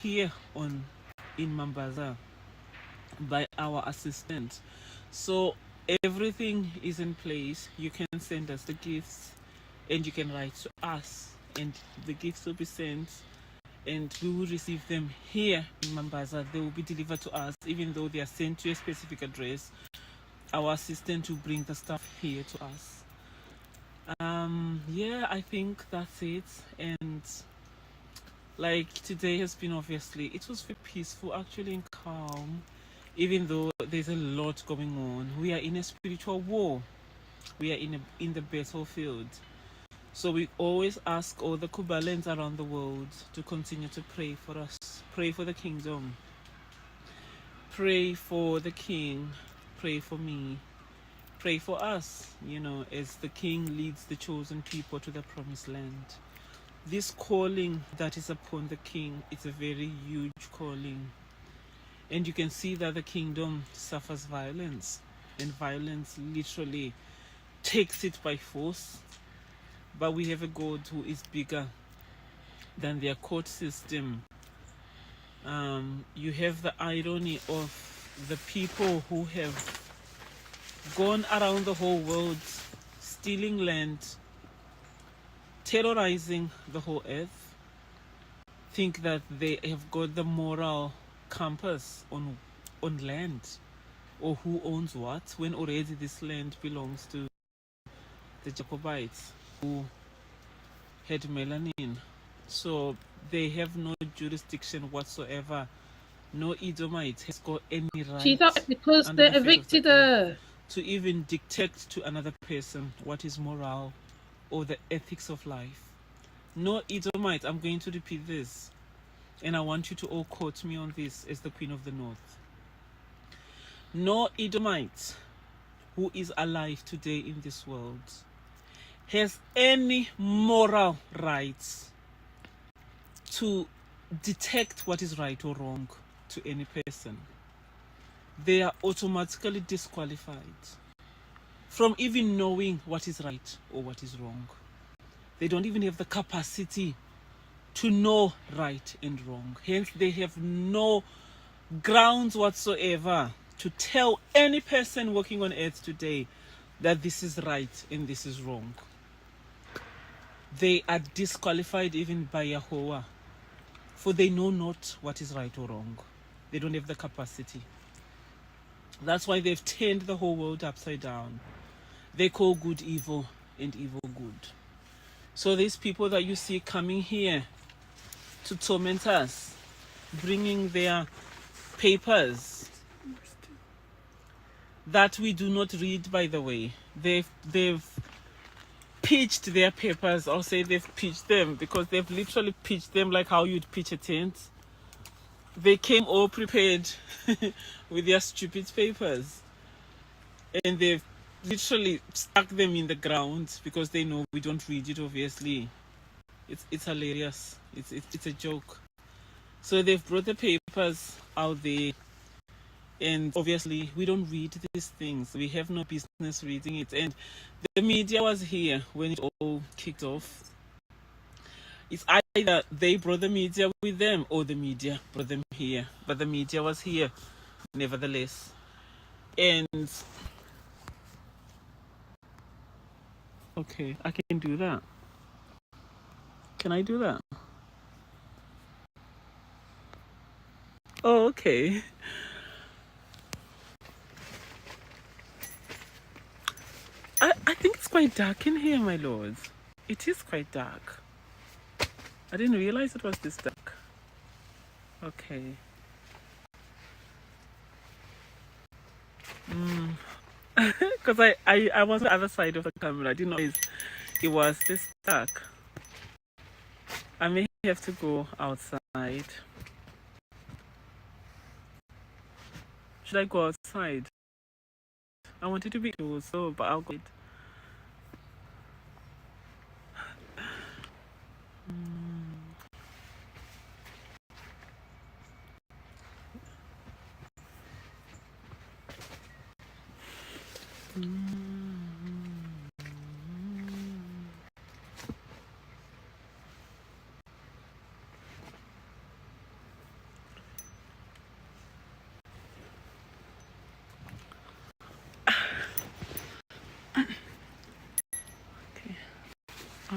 here in Mombasa by our assistant. So everything is in place. You can send us the gifts and you can write to us, and the gifts will be sent and we will receive them here in Mombasa. They will be delivered to us, even though they are sent to a specific address. Our assistant will bring the stuff here to us. Yeah, I think that's it. And like today has been, obviously it was very peaceful actually and calm, even though there's a lot going on. We are in a spiritual war. We are in the battlefield. So we always ask all the Kubalans around the world to continue to pray for us, pray for the kingdom, pray for the king, pray for me, pray for us, as the king leads the chosen people to the promised land. This calling that is upon the king, it's a very huge calling. And you can see that the kingdom suffers violence, and violence literally takes it by force. But we have a God who is bigger than their court system. You have the irony of the people who have gone around the whole world stealing land, terrorizing the whole earth, think that they have got the moral compass on land, or who owns what, when already this land belongs to the Jacobites who had melanin. So they have no jurisdiction whatsoever. No Edomite has got any She's right up because under they the face of the evicted earth her. to even dictate to another person what is moral or the ethics of life. No Edomite, I'm going to repeat this, and I want you to all quote me on this as the Queen of the North. No Edomite who is alive today in this world has any moral rights to detect what is right or wrong to any person. They are automatically disqualified from even knowing what is right or what is wrong. They don't even have the capacity to know right and wrong. Hence, they have no grounds whatsoever to tell any person walking on earth today that this is right and this is wrong. They are disqualified even by Yahweh, for they know not what is right or wrong. They don't have the capacity. That's why they've turned the whole world upside down. They call good evil and evil good. So these people that you see coming here to torment us, bringing their papers that we do not read, by the way, they've pitched their papers. I'll say they've pitched them, because they've literally pitched them like how you'd pitch a tent. They came all prepared with their stupid papers, and they've literally stuck them in the ground because they know we don't read it, obviously. It's hilarious. It's a joke. So they've brought the papers out there, and obviously we don't read these things. We have no business reading it. And the media was here when it all kicked off. It's either they brought the media with them or the media brought them here. But the media was here nevertheless. And okay, I can do that. Can I do that? Oh, okay. I think it's quite dark in here, my lords. It is quite dark. I didn't realize it was this dark. Okay. Because I was on the other side of the camera. I didn't know it was this dark. I may have to go outside. Should I go outside? I wanted to be too, so but I'll go.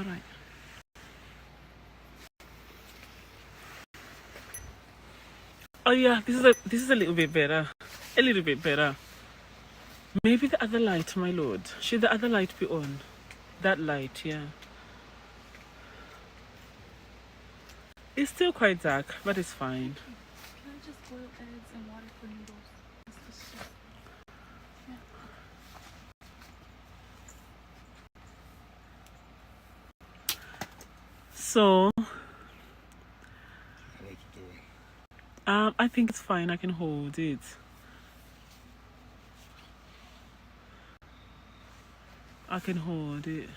All right. Oh yeah, this is a little bit better. A little bit better. Maybe the other light, my lord. Should the other light be on? That light, yeah. It's still quite dark, but it's fine. Can I just boil eggs and water for noodles? It's just, yeah. So, I think it's fine. I can hold it. I can hold it.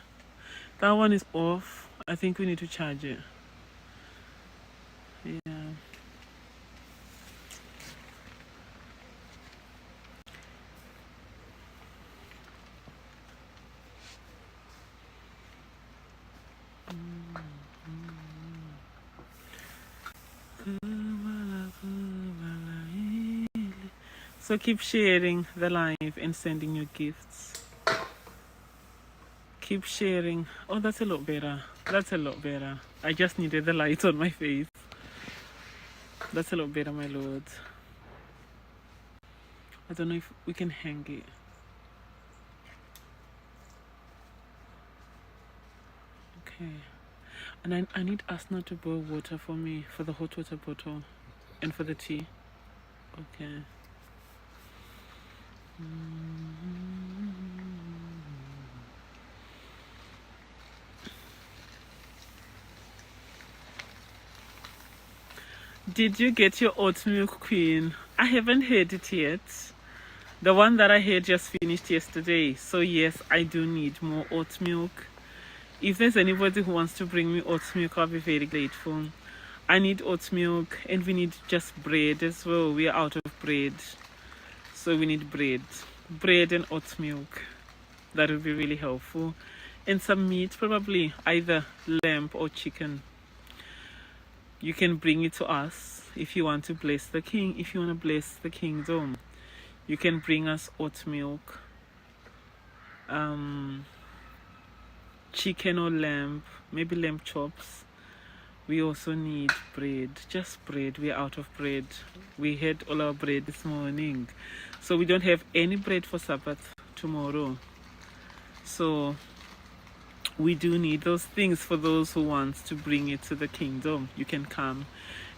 That one is off. I think we need to charge it. Yeah. So keep sharing the live and sending your gifts. Keep sharing. Oh, that's a lot better. That's a lot better. I just needed the light on my face. That's a lot better, my lord. I don't know if we can hang it. Okay. And I need Asna to boil water for me, for the hot water bottle and for the tea. Okay. Did you get your oat milk, Queen? I haven't had it yet. The one that I had just finished yesterday. So yes, I do need more oat milk. If there's anybody who wants to bring me oat milk, I'll be very grateful. I need oat milk and we need just bread as well. We are out of bread. So we need bread. Bread and oat milk. That would be really helpful. And some meat, probably either lamb or chicken. You can bring it to us if you want to bless the king. If you want to bless the kingdom, you can bring us oat milk, chicken or lamb, maybe lamb chops. We also need bread, just bread. We're out of bread. We had all our bread this morning, so we don't have any bread for Sabbath tomorrow. So we do need those things for those who want to bring it to the kingdom. You can come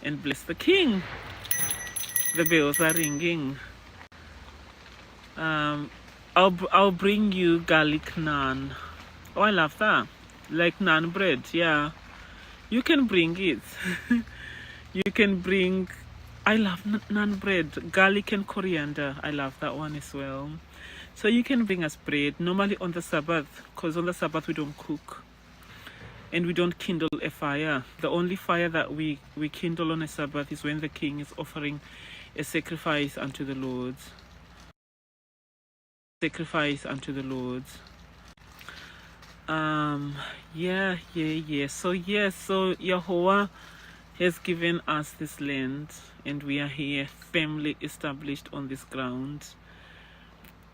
and bless the king. The bells are ringing. I'll bring you garlic naan. Oh, I love that. Like naan bread, yeah. You can bring it. You can bring. I love naan bread, garlic and coriander. I love that one as well. So you can bring us bread, normally on the Sabbath, because on the Sabbath we don't cook and we don't kindle a fire. The only fire that we kindle on a Sabbath is when the king is offering a sacrifice unto the Lord. Sacrifice unto the Lord. So Yahweh has given us this land and we are here firmly established on this ground.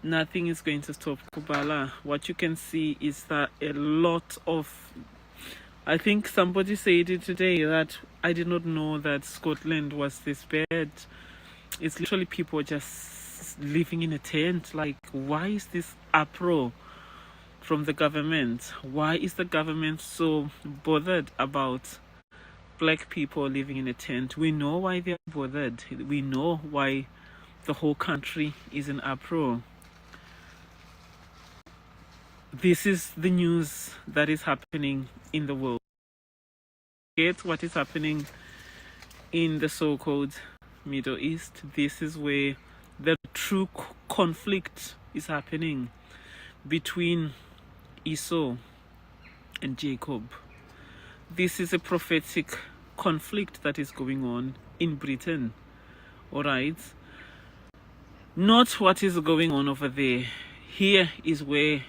Nothing is going to stop Kubala. What you can see is that a lot of, I think somebody said it today that I did not know that Scotland was this bad. It's literally people just living in a tent. Like, why is this uproar from the government? Why is the government so bothered about black people living in a tent? We know why they're bothered. We know why the whole country is in uproar. This is the news that is happening in the world. Get what is happening in the so-called Middle East. This is where the true conflict is happening between Esau and Jacob. This is a prophetic conflict that is going on in Britain. All right. Not what is going on over there. Here is where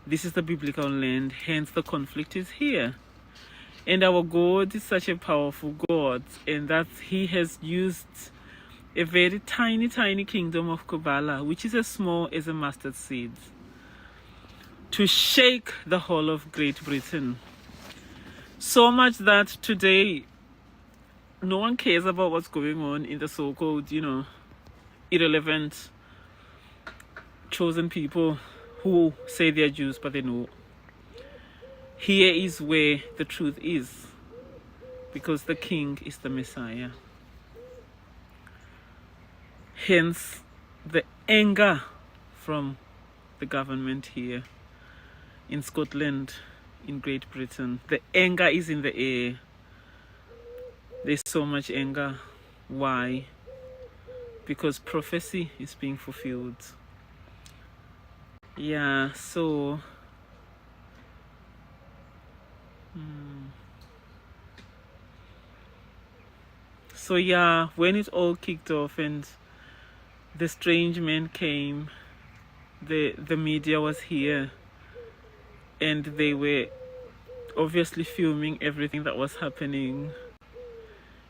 this is the biblical land, hence the conflict is here. And our God is such a powerful God, and that He has used a very tiny kingdom of Kabbalah, which is as small as a mustard seed. to shake the whole of Great Britain. So much that today no one cares about what's going on in the so-called, irrelevant chosen people who say they're Jews, but they know. Here is where the truth is, because the king is the Messiah. Hence the anger from the government here in Scotland, in Great Britain. The anger is in the air. There's so much anger. Why? Because prophecy is being fulfilled. Yeah, so yeah, when it all kicked off and the strange men came, the media was here, and they were obviously filming everything that was happening.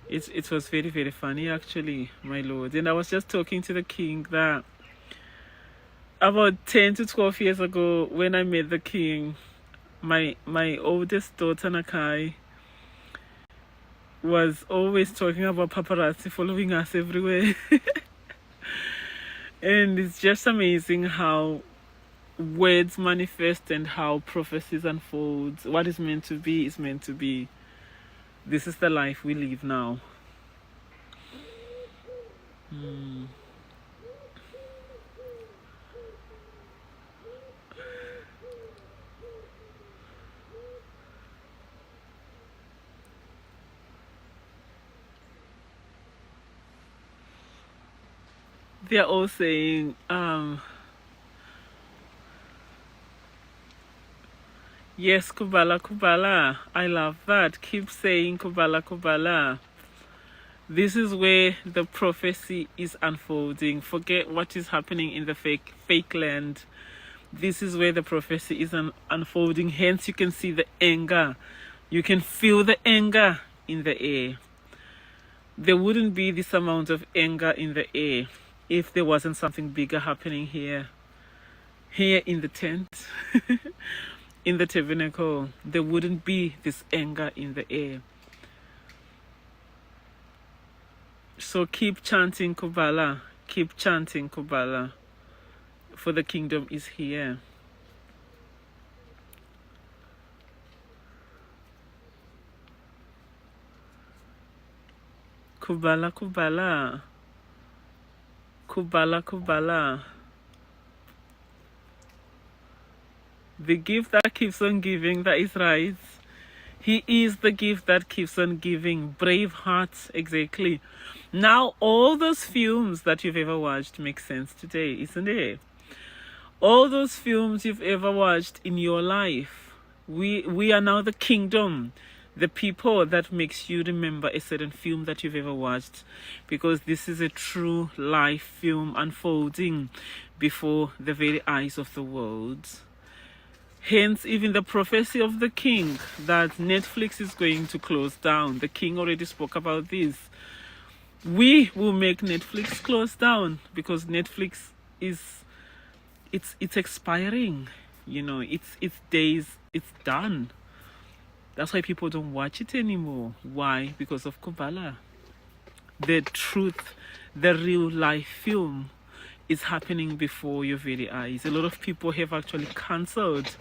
It was very, very funny, actually, my lord. And I was just talking to the king that about 10 to 12 years ago, when I met the king, my oldest daughter Nakai was always talking about paparazzi following us everywhere. And it's just amazing how words manifest and how prophecies unfold. What is meant to be is meant to be. This is the life we live now. They're all saying, yes, Kubala, Kubala. I love that. Keep saying Kubala, Kubala. This is where the prophecy is unfolding. Forget what is happening in the fake land. This is where the prophecy is unfolding. Hence, you can see the anger. You can feel the anger in the air. There wouldn't be this amount of anger in the air if there wasn't something bigger happening here. Here in the tent, in the tabernacle, there wouldn't be this anger in the air. So keep chanting Kubala, keep chanting Kubala, for the kingdom is here. Kubala, Kubala. Kubala, Kubala. The gift that keeps on giving, that is right. He is the gift that keeps on giving. Brave hearts, exactly. Now, all those films that you've ever watched make sense today, isn't it? All those films you've ever watched in your life, we are now the kingdom. The people that makes you remember a certain film that you've ever watched, because this is a true life film unfolding before the very eyes of the world. Hence, even the prophecy of the king that Netflix is going to close down. The king already spoke about this. We will make Netflix close down because Netflix is it's expiring. Its days, it's done. That's why people don't watch it anymore. Why? Because of Kubala. The truth, the real life film is happening before your very eyes. A lot of people have actually cancelled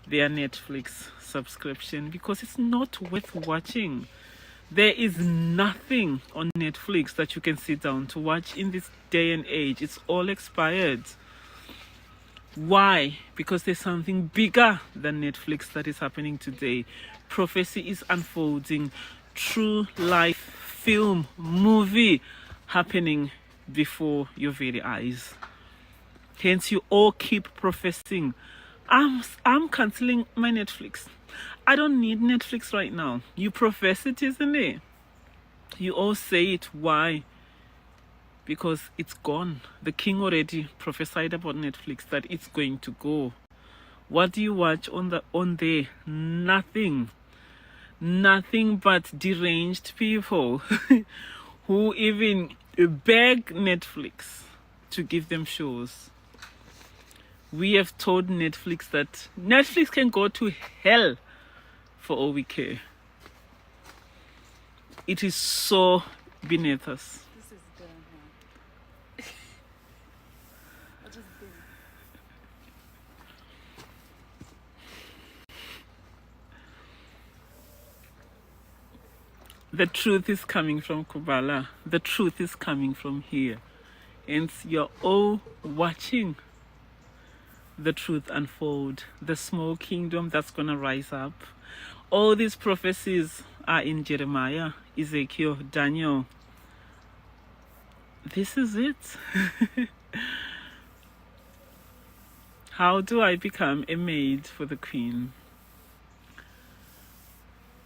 their Netflix subscription because it's not worth watching. There is nothing on Netflix that you can sit down to watch in this day and age. It's all expired. Why? Because there's something bigger than Netflix that is happening today. Prophecy is unfolding. True life film, movie happening before your very eyes. Hence, you all keep professing, I'm canceling my Netflix. I don't need Netflix right now. You profess it, isn't it? You all say it. Why? Because it's gone. The king already prophesied about Netflix that it's going to go. What do you watch on there? Nothing but deranged people who even beg Netflix to give them shows. We have told Netflix that Netflix can go to hell for all we care. It is so beneath us. This is done now. I just did. The truth is coming from Kubala. The truth is coming from here. And you're all watching the truth unfold. The small kingdom that's going to rise up. All these prophecies are in Jeremiah, Ezekiel, Daniel. This is it. How do I become a maid for the queen?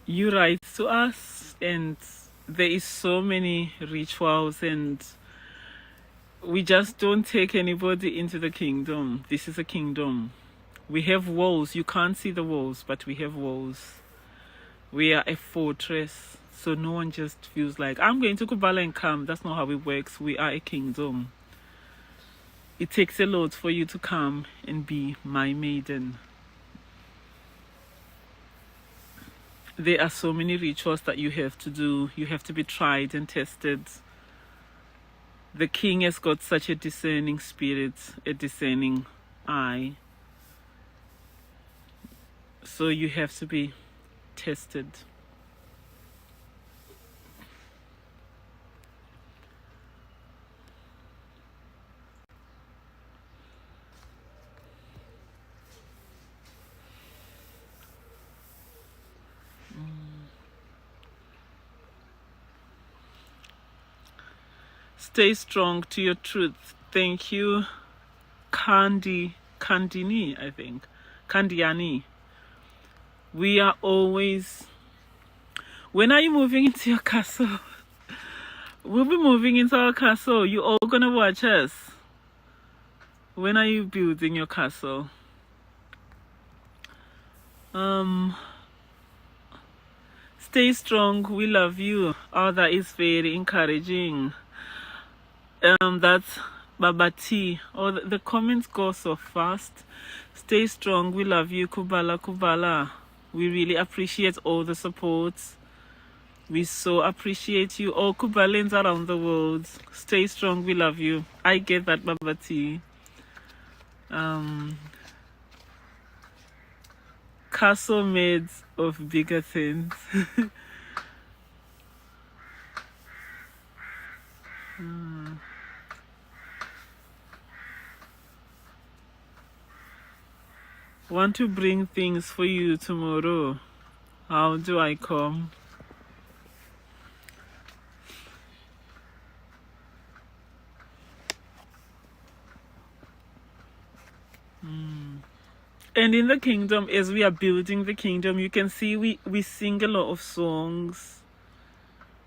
You write to us, and there is so many rituals, and we just don't take anybody into the kingdom. This is a kingdom. We have walls. You can't see the walls, but we have walls. We are a fortress, so no one just feels like, I'm going to Kubala and come. That's not how it works. We are a kingdom. It takes a lot for you to come and be my maiden. There are so many rituals that you have to do. You have to be tried and tested. The king has got such a discerning spirit, a discerning eye. So you have to be tested. Stay strong to your truth. Thank you, Kandini, I think. Kandiani. We are always... When are you moving into your castle? We'll be moving into our castle. You all gonna watch us. When are you building your castle? Stay strong. We love you. Oh, that is very encouraging. That's Babati. Oh, the comments go so fast. Stay strong. We love you, Kubala, Kubala. We really appreciate all the support. We so appreciate you. All Kubalans around the world. Stay strong. We love you. I get that, Babati. Castle made of bigger things. Want to bring things for you tomorrow. How do I come? And in the kingdom, as we are building the kingdom, you can see we sing a lot of songs.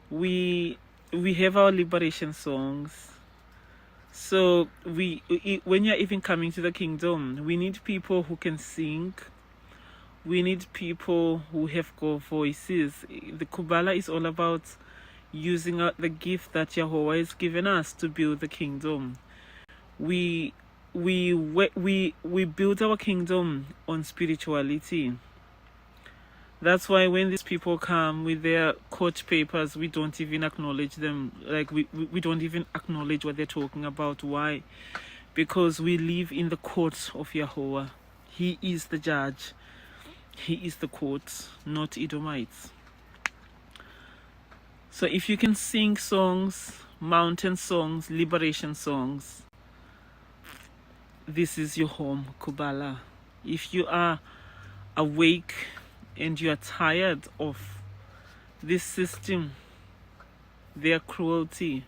We have our liberation songs. So when you're even coming to the kingdom, we need people who can sing. We need people who have got voices. The Kubala is all about using the gift that Yahweh has given us to build the kingdom. We build our kingdom on spirituality. That's why when these people come with their court papers, we don't even acknowledge them. Like we don't even acknowledge what they're talking about. Why? Because we live in the court of Yahweh. He is the judge. He is the court, not Edomites. So if you can sing songs, mountain songs, liberation songs, this is your home, Kubala. If you are awake and you are tired of this system, their cruelty,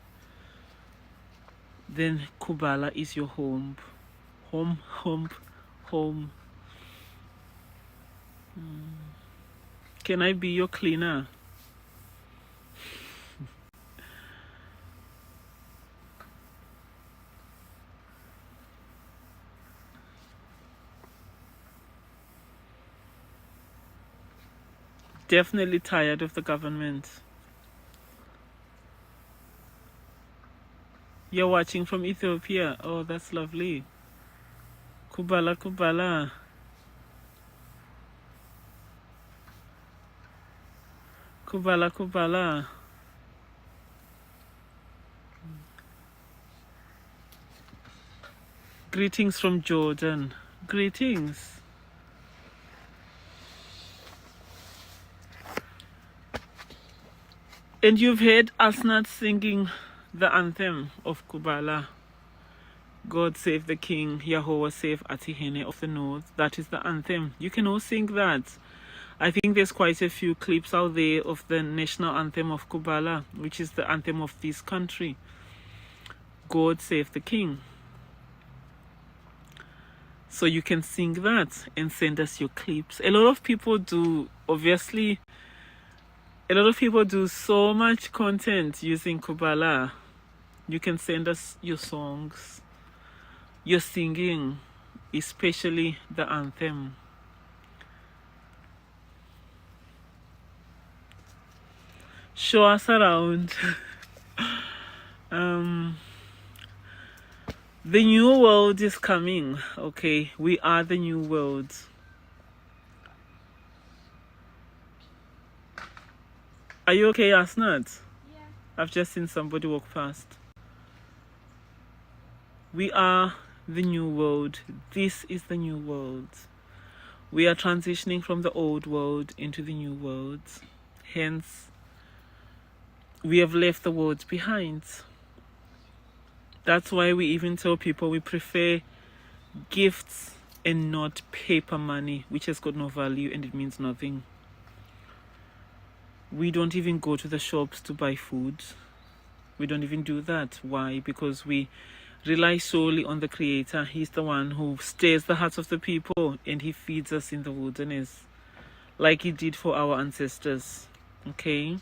then Kubala is your home. Home, home, home. Can I be your cleaner? Definitely tired of the government. You're watching from Ethiopia. Oh, that's lovely. Kubala, Kubala. Kubala, Kubala. Greetings from Jordan. Greetings. And you've heard Asnat singing the anthem of Kubala. God save the King, Yahweh save Atihene of the North. That is the anthem. You can all sing that. I think there's quite a few clips out there of the national anthem of Kubala, which is the anthem of this country. God save the King. So you can sing that and send us your clips. A lot of people do, obviously, a lot of people do so much content using Kubala. You can send us your songs, your singing, especially the anthem. Show us around. The new world is coming. Okay, we are the new world. Are you okay, Asnat? Yeah. I've just seen somebody walk past. We are the new world. This is the new world. We are transitioning from the old world into the new world. Hence, we have left the world behind. That's why we even tell people we prefer gifts and not paper money, which has got no value and it means nothing. We don't even go to the shops to buy food. We don't even do that. Why? Because we rely solely on the Creator. He's the one who stirs the hearts of the people and He feeds us in the wilderness like He did for our ancestors. Okay?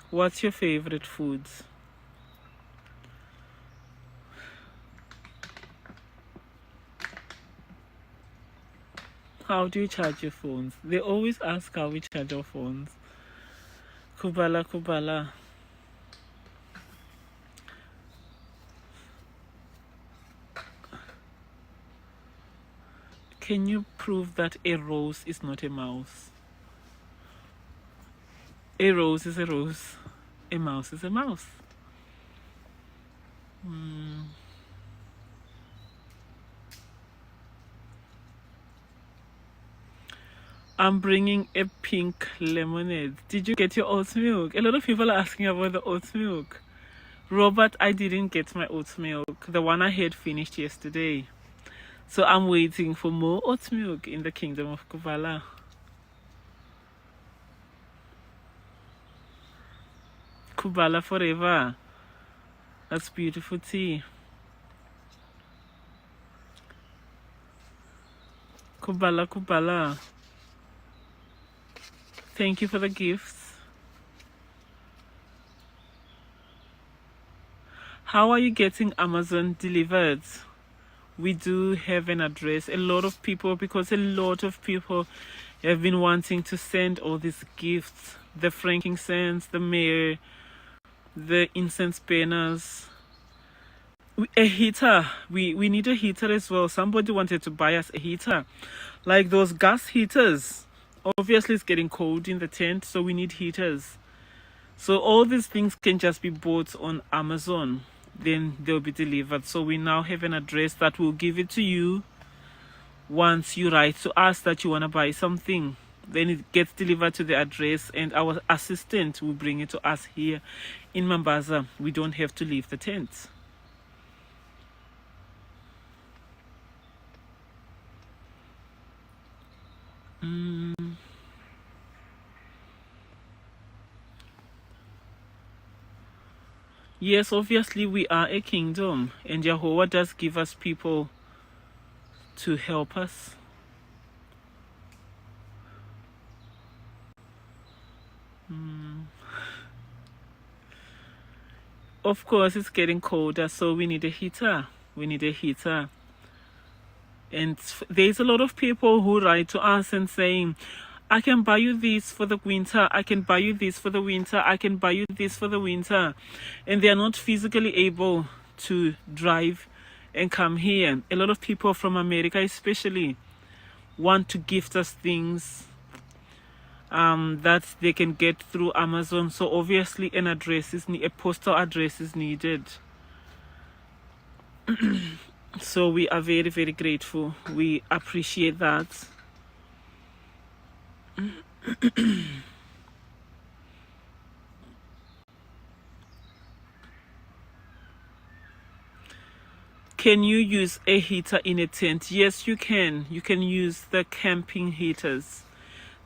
What's your favorite foods? How do you charge your phones? They always ask how we charge our phones. Kubala, Kubala. Can you prove that a rose is not a mouse? A rose is a rose. A mouse is a mouse. I'm bringing a pink lemonade. Did you get your oat milk? A lot of people are asking about the oat milk. Robert, I didn't get my oat milk. The one I had finished yesterday. So I'm waiting for more oat milk in the kingdom of Kubala. Kubala forever. That's beautiful tea. Kubala, Kubala. Thank you for the gifts. How are you getting Amazon delivered? We do have an address. A lot of people have been wanting to send all these gifts. The frankincense, the myrrh, the incense burners. A heater. We need a heater as well. Somebody wanted to buy us a heater. Like those gas heaters. Obviously it's getting cold in the tent, so we need heaters. So all these things can just be bought on Amazon. Then they'll be delivered. So we now have an address that will give it to you once you write to us that you want to buy something. Then it gets delivered to the address and our assistant will bring it to us here in Mombasa. We don't have to leave the tent. Yes, obviously we are a kingdom and Jehovah does give us people to help us. Of course, it's getting colder, so we need a heater. We need a heater. And there's a lot of people who write to us and saying, I can buy you this for the winter. I can buy you this for the winter. I can buy you this for the winter. And they are not physically able to drive and come here. A lot of people from America, especially, want to gift us things that they can get through Amazon. So obviously, a postal address is needed. So we are very, very grateful. We appreciate that. Can you use a heater in a tent? Yes, you can. You can use the camping heaters.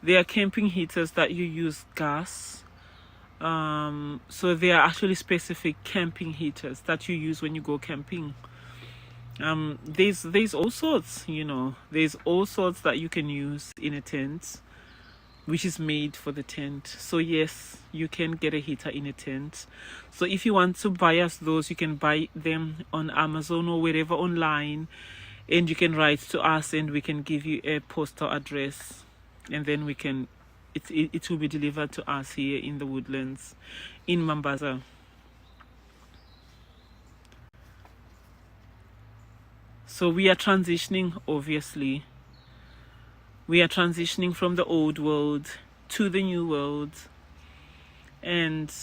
There are camping heaters that you use gas. So they are actually specific camping heaters that you use when you go camping. There's all sorts, there's all sorts that you can use in a tent, which is made for the tent. So yes, you can get a heater in a tent. So if you want to buy us those, you can buy them on Amazon or wherever online, and you can write to us and we can give you a postal address, and then it will be delivered to us here in the Woodlands in Mombasa. So we are transitioning, obviously. We are transitioning from the old world to the new world. And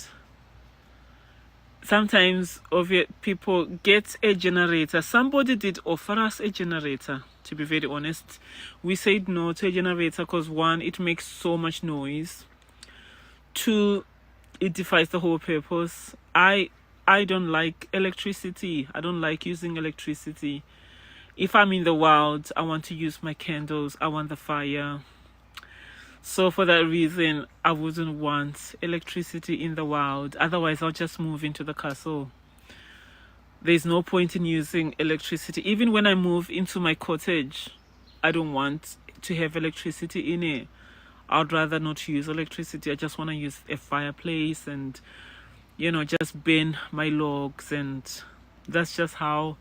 sometimes people get a generator. Somebody did offer us a generator, to be very honest. We said no to a generator because, one, it makes so much noise. Two, it defies the whole purpose. I don't like electricity. I don't like using electricity. If I'm in the wild, I want to use my candles. I want the fire. So for that reason, I wouldn't want electricity in the wild. Otherwise, I'll just move into the castle. There's no point in using electricity. Even when I move into my cottage, I don't want to have electricity in it. I'd rather not use electricity. I just want to use a fireplace and, just burn my logs. And that's just how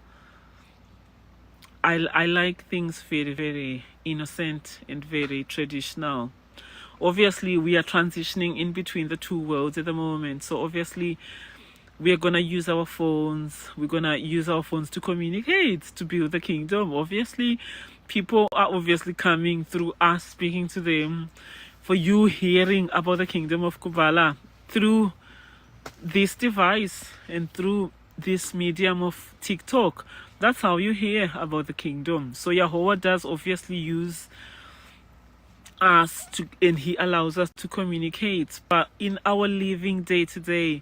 I like things very, very innocent and very traditional. Obviously, we are transitioning in between the two worlds at the moment. So obviously, we are going to use our phones. We're going to use our phones to communicate, to build the kingdom. Obviously, people are obviously coming through us speaking to them, for you hearing about the kingdom of Kubala through this device and through this medium of TikTok. That's how you hear about the kingdom. So Yahweh does obviously use us and he allows us to communicate. But in our living day to day,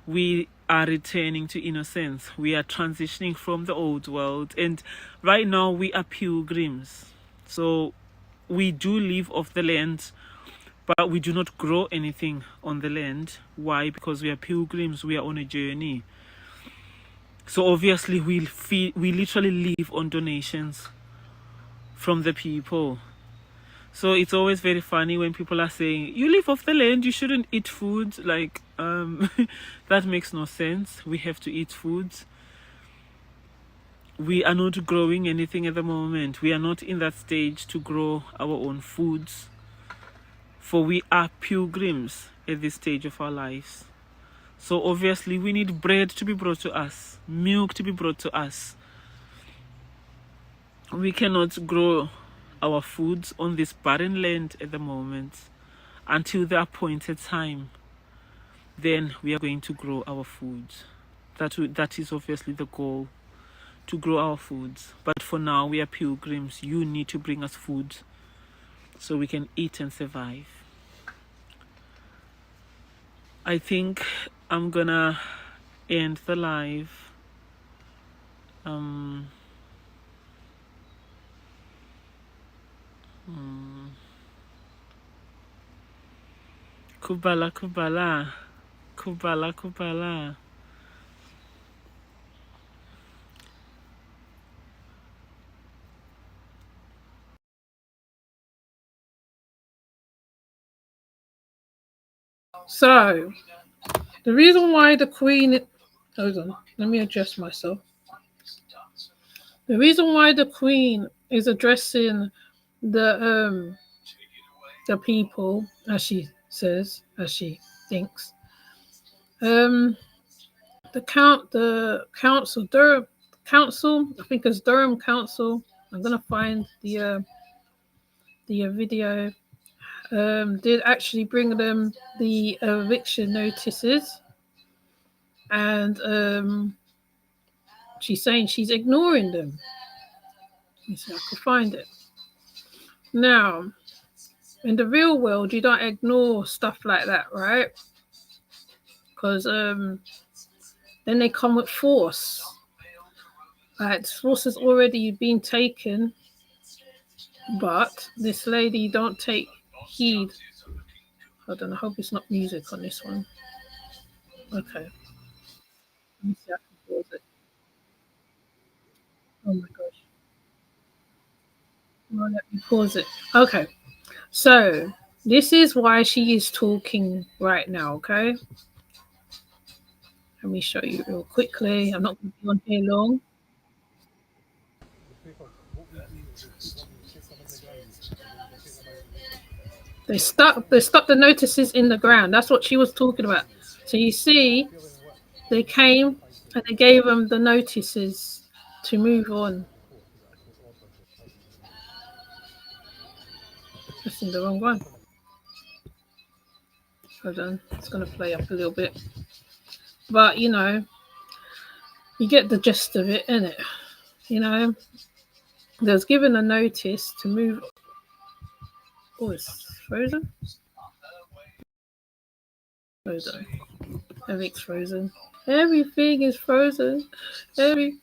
we are returning to innocence. We are transitioning from the old world. And right now we are pilgrims. So we do live off the land, but we do not grow anything on the land. Why? Because we are pilgrims. We are on a journey. So obviously we literally live on donations from the people. So it's always very funny when people are saying, you live off the land, you shouldn't eat food. Like, that makes no sense. We have to eat food. We are not growing anything at the moment. We are not in that stage to grow our own foods. For we are pilgrims at this stage of our lives. So obviously we need bread to be brought to us, milk to be brought to us. We cannot grow our foods on this barren land at the moment until the appointed time. Then we are going to grow our food. That is obviously the goal, to grow our foods. But for now, we are pilgrims. You need to bring us food so we can eat and survive. I think I'm gonna end the live. Kubala, Kubala. Kubala, Kubala. So, the reason why the Queen. Hold on, let me adjust myself. The reason why the Queen is addressing the the people, as she says, as she thinks. The Durham Council, I think it's Durham Council. I'm gonna find the video. Did actually bring them the eviction notices, and she's saying she's ignoring them. Let me see if I can find it. Now, in the real world, you don't ignore stuff like that, right? Because then they come with force. Like, force has already been taken, but this lady don't take heed. Hold on, I hope it's not music on this one. Okay. Let me see if I can pause it. Oh my gosh. Well, let me pause it. Okay. So this is why she is talking right now, okay? Let me show you real quickly. I'm not going to be on here long. They stuck the notices in the ground. That's what she was talking about. So you see, they came and they gave them the notices to move on. Just in the wrong one. Hold on, it's going to play up a little bit. But, you know, you get the gist of it, innit? You know, they was given a notice to move. Oh, it's frozen? Frozen. Everything's frozen. Everything is frozen. These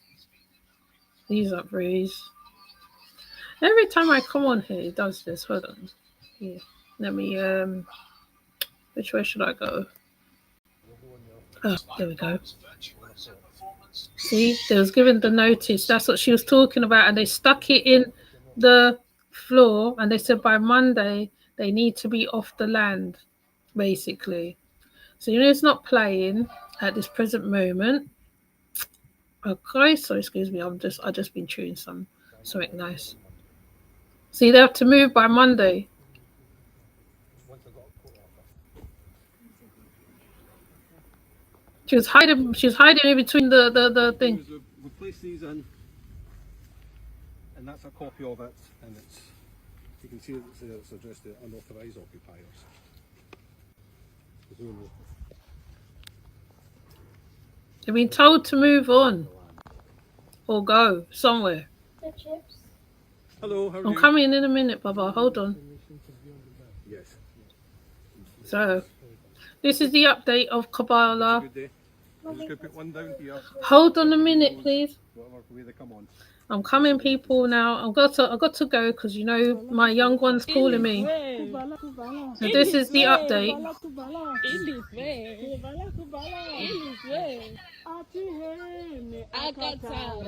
aren't freeze. Every time I come on here, it does this. Hold on. Here. Let me, which way should I go? Oh, there we go. See, they was given the notice. That's what she was talking about. And they stuck it in the floor. And they said by Monday, they need to be off the land, basically. So, you know, it's not playing at this present moment. Okay, so excuse me. I just been chewing something nice. See, they have to move by Monday. She was hiding in between the thing. We place these in, and that's a copy of it, and it's, you can see it's addressed to unauthorised occupiers. They've been told to move on or go somewhere. The chips. Hello, how are I'm you? coming in a minute, Baba. Hold on. Yes. So, this is the update of Kabbalah. Good day. I'm just going to put one down here. Hold on a minute, please. Whatever way they come on. I'm coming, people. Now I've got to go because you know my young one's calling me. So this is the update. Atehene akata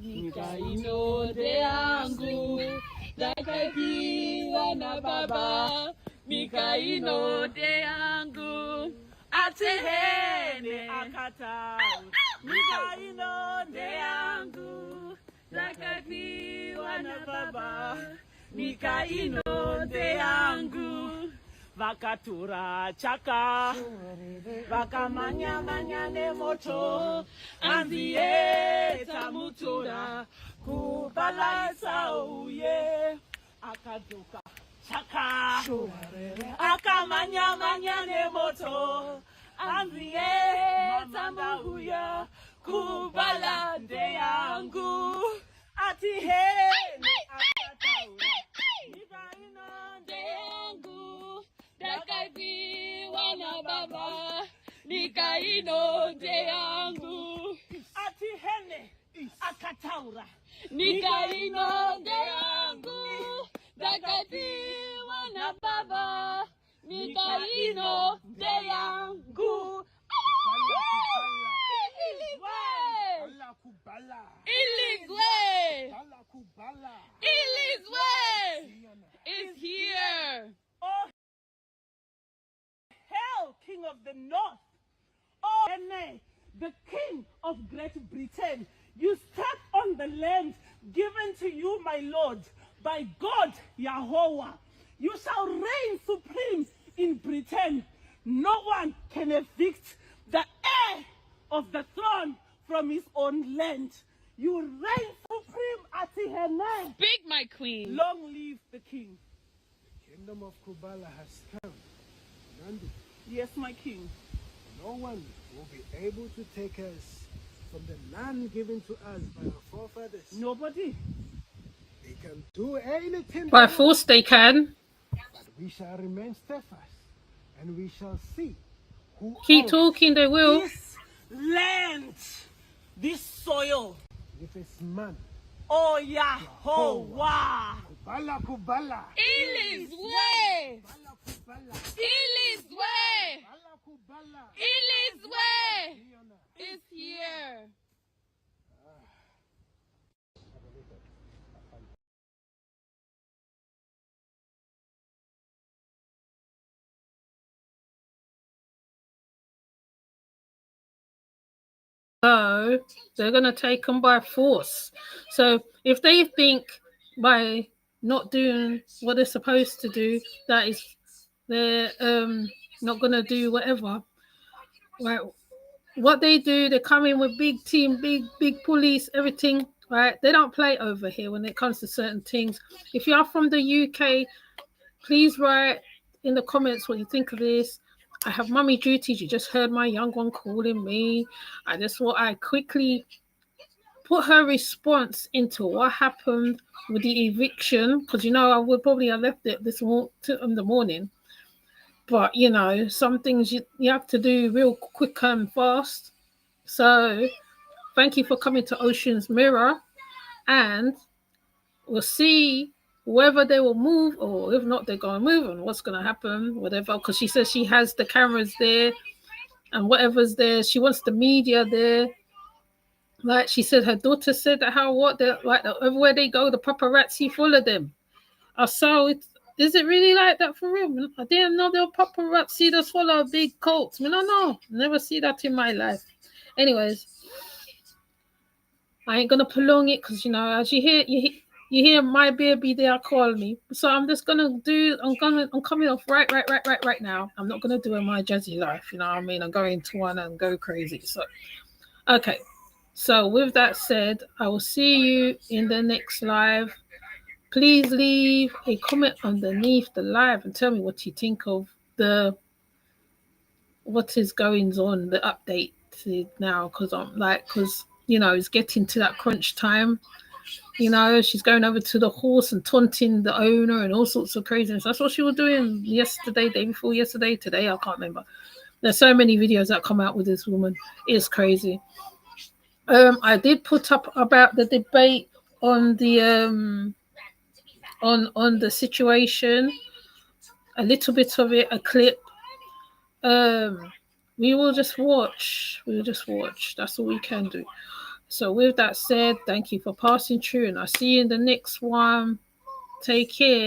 mikaino de yangu zakafiwa na baba mikaino de yangu vakatura chaka vakamanya manyane moto anzieta mutura kubalasa uye akaduka chaka akamanya manyane moto anzieta muhuya kubalande yangu atihene akataura nikaino de yangu dakaviwa na baba nikaino de yangu atihene akataura nikaino de yangu dakaviwa na baba nikaino de yangu is here. Oh, hell, King of the North. Oh, Ene, the King of Great Britain. You step on the land given to you, my Lord, by God, Yahweh. You shall reign supreme in Britain. No one can evict the heir of the throne from his own land. You reign supreme, Atihene. Speak, my queen. Long live the king. Kingdom of Kubala has come. Nandi, Yes, my king. no one will be able to take us from the land given to us by our forefathers. Nobody. They can do anything By they force they can. want, but we shall remain steadfast, and we shall see who Keep owns. talking, they will. This land, this soil. If it's man, Oh, Yahweh. Kubala Kubala, Ilis way. Kubala Kubala, Ilis way. Kubala Kubala. Ilis way. Fiona. Is here. So they're going to take them by force. So if they think by not doing what they're supposed to do, that is they're not going to do whatever, right? What they do, they come in with big team, big police, everything, right? They don't play over here when it comes to certain things. If you are from the UK, please write in the comments what you think of this. I have mummy duties. You just heard my young one calling me. I just thought I quickly put her response into what happened with the eviction, because I would probably have left it in the morning. But some things you have to do real quick and fast. So thank you for coming to Ocean's Mirror, and we'll see whether they will move, or if not, they're going to move, and what's going to happen, whatever. Because she says she has the cameras there, and whatever's there, she wants the media there. Like she said, her daughter said that they're like everywhere they go, the paparazzi full of them. So is it really like that for real? I didn't know there were paparazzi that follow big cults. I don't know. Never see that in my life. Anyways, I ain't gonna prolong it because as you hear my baby there call me. So I'm just gonna I'm coming off right now. I'm not gonna do my jazzy life, you know what I mean? I'm going to one and go crazy. So okay. So with that said, I will see you in the next live. Please leave a comment underneath the live and tell me what you think of what is going on, the update now, because it's getting to that crunch time. She's going over to the horse and taunting the owner and all sorts of craziness. That's what she was doing yesterday, day before yesterday, today, I can't remember. There's so many videos that come out with this woman. It's crazy. I did put up about the debate on the on the situation, a little bit of it, a clip. We will just watch. That's all we can do. So with that said, thank you for passing through, and I'll see you in the next one. Take care.